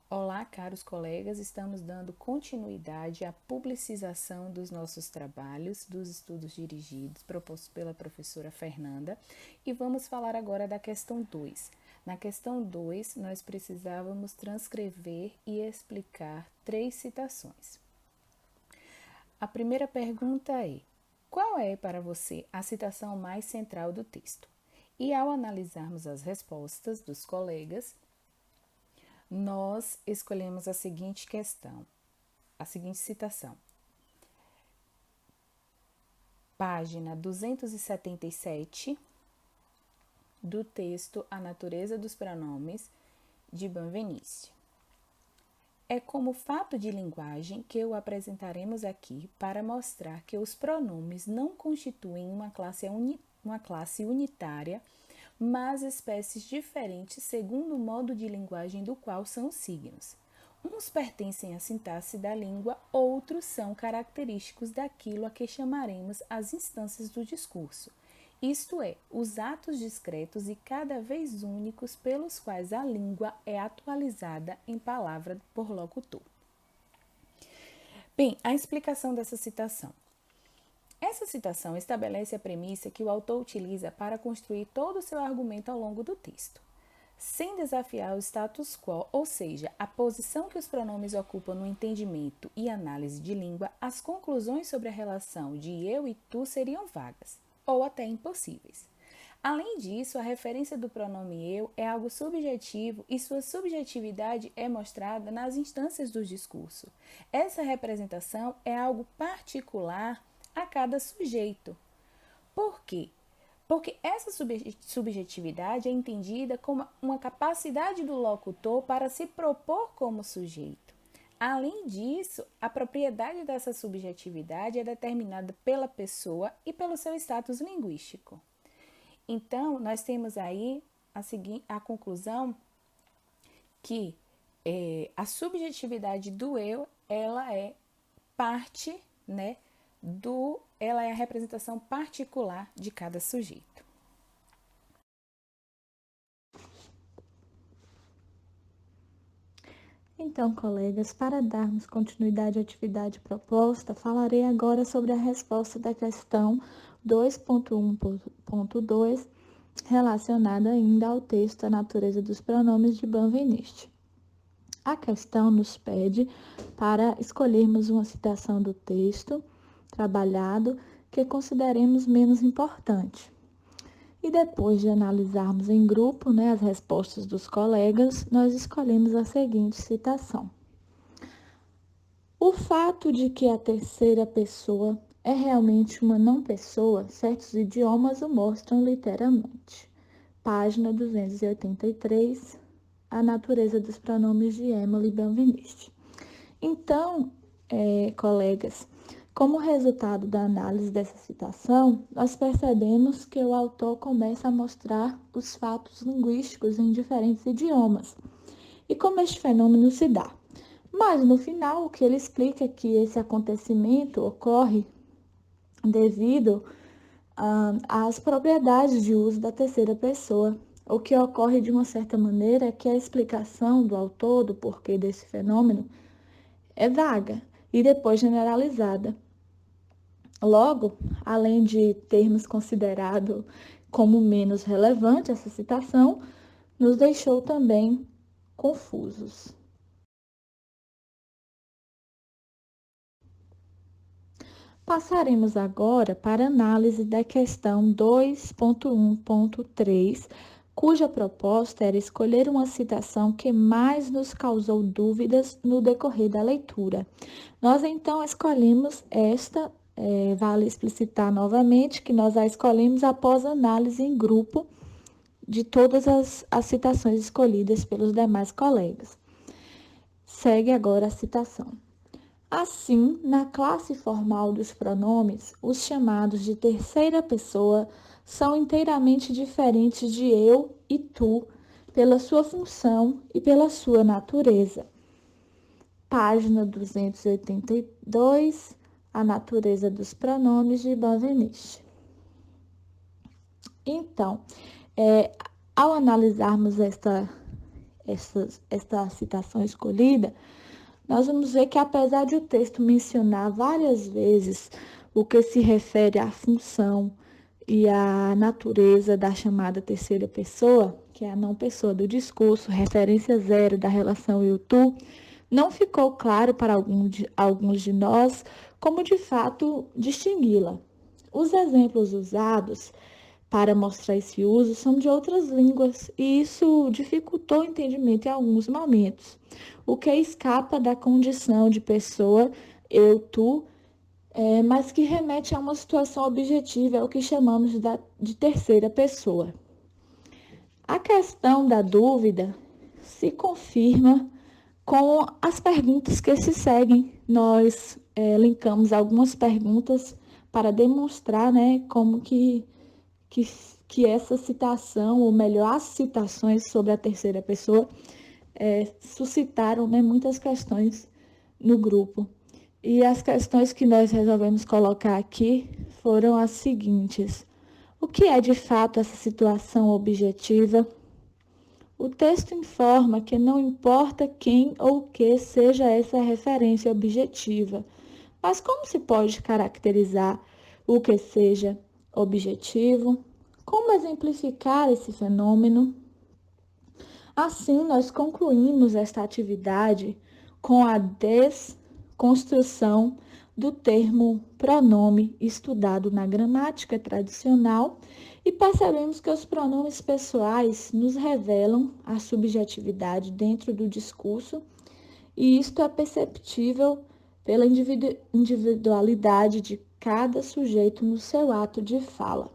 Olá, caros colegas, estamos dando continuidade à publicização dos nossos trabalhos, dos estudos dirigidos, propostos pela professora Fernanda, e vamos falar agora da questão 2. Na questão 2, nós precisávamos transcrever e explicar 3 citações. A primeira pergunta é: qual é para você a citação mais central do texto? E ao analisarmos as respostas dos colegas, nós escolhemos a seguinte questão, a seguinte citação. Página 277 do texto A Natureza dos Pronomes, de Benveniste. É como fato de linguagem que o apresentaremos aqui para mostrar que os pronomes não constituem uma classe unitária, mas espécies diferentes segundo o modo de linguagem do qual são signos. Uns pertencem à sintaxe da língua, outros são característicos daquilo a que chamaremos as instâncias do discurso, isto é, os atos discretos e cada vez únicos pelos quais a língua é atualizada em palavra por locutor. Bem, a explicação dessa citação. Essa citação estabelece a premissa que o autor utiliza para construir todo o seu argumento ao longo do texto, sem desafiar o status quo, ou seja, a posição que os pronomes ocupam no entendimento e análise de língua. As conclusões sobre a relação de eu e tu seriam vagas, ou até impossíveis. Além disso, a referência do pronome eu é algo subjetivo e sua subjetividade é mostrada nas instâncias do discurso. Essa representação é algo particular a cada sujeito. Por quê? Porque essa subjetividade é entendida como uma capacidade do locutor para se propor como sujeito. Além disso, a propriedade dessa subjetividade é determinada pela pessoa e pelo seu status linguístico. Então, nós temos aí a conclusão que a subjetividade do eu, ela é parte, né, ela é a representação particular de cada sujeito. Então, colegas, para darmos continuidade à atividade proposta, falarei agora sobre a resposta da questão 2.1.2, relacionada ainda ao texto A Natureza dos Pronomes de Benveniste. A questão nos pede para escolhermos uma citação do texto trabalhado que consideremos menos importante. E depois de analisarmos em grupo, as respostas dos colegas, nós escolhemos a seguinte citação. O fato de que a terceira pessoa é realmente uma não pessoa, certos idiomas o mostram literalmente. Página 283, A Natureza dos Pronomes de Emily Benveniste. Então, colegas, como resultado da análise dessa citação, nós percebemos que o autor começa a mostrar os fatos linguísticos em diferentes idiomas e como este fenômeno se dá. Mas, no final, o que ele explica é que esse acontecimento ocorre devido às propriedades de uso da terceira pessoa. O que ocorre, de uma certa maneira, é que a explicação do autor do porquê desse fenômeno é vaga e depois generalizada. Logo, além de termos considerado como menos relevante essa citação, nos deixou também confusos. Passaremos agora para a análise da questão 2.1.3, cuja proposta era escolher uma citação que mais nos causou dúvidas no decorrer da leitura. Nós então escolhemos esta, vale explicitar novamente que nós a escolhemos após análise em grupo de todas as citações escolhidas pelos demais colegas. Segue agora a citação. Assim, na classe formal dos pronomes, os chamados de terceira pessoa são inteiramente diferentes de eu e tu, pela sua função e pela sua natureza. Página 282, A Natureza dos Pronomes de Benveniste. Então, ao analisarmos esta citação escolhida, nós vamos ver que apesar de o texto mencionar várias vezes o que se refere à função e à natureza da chamada terceira pessoa, que é a não pessoa do discurso, referência zero da relação eu-tu, não ficou claro para alguns de nós como de fato distingui-la. Os exemplos usados para mostrar esse uso são de outras línguas e isso dificultou o entendimento em alguns momentos, o que escapa da condição de pessoa eu-tu, mas que remete a uma situação objetiva, é o que chamamos de terceira pessoa. A questão da dúvida se confirma com as perguntas que se seguem. Nós linkamos algumas perguntas para demonstrar, como que essa citação, ou melhor, as citações sobre a terceira pessoa, suscitaram muitas questões no grupo. E as questões que nós resolvemos colocar aqui foram as seguintes. O que é de fato essa situação objetiva? O texto informa que não importa quem ou o que seja essa referência objetiva, mas como se pode caracterizar o que seja objetivo? Como exemplificar esse fenômeno? Assim, nós concluímos esta atividade com a desconstrução do termo pronome estudado na gramática tradicional e percebemos que os pronomes pessoais nos revelam a subjetividade dentro do discurso e isto é perceptível pela individualidade de cada sujeito no seu ato de fala.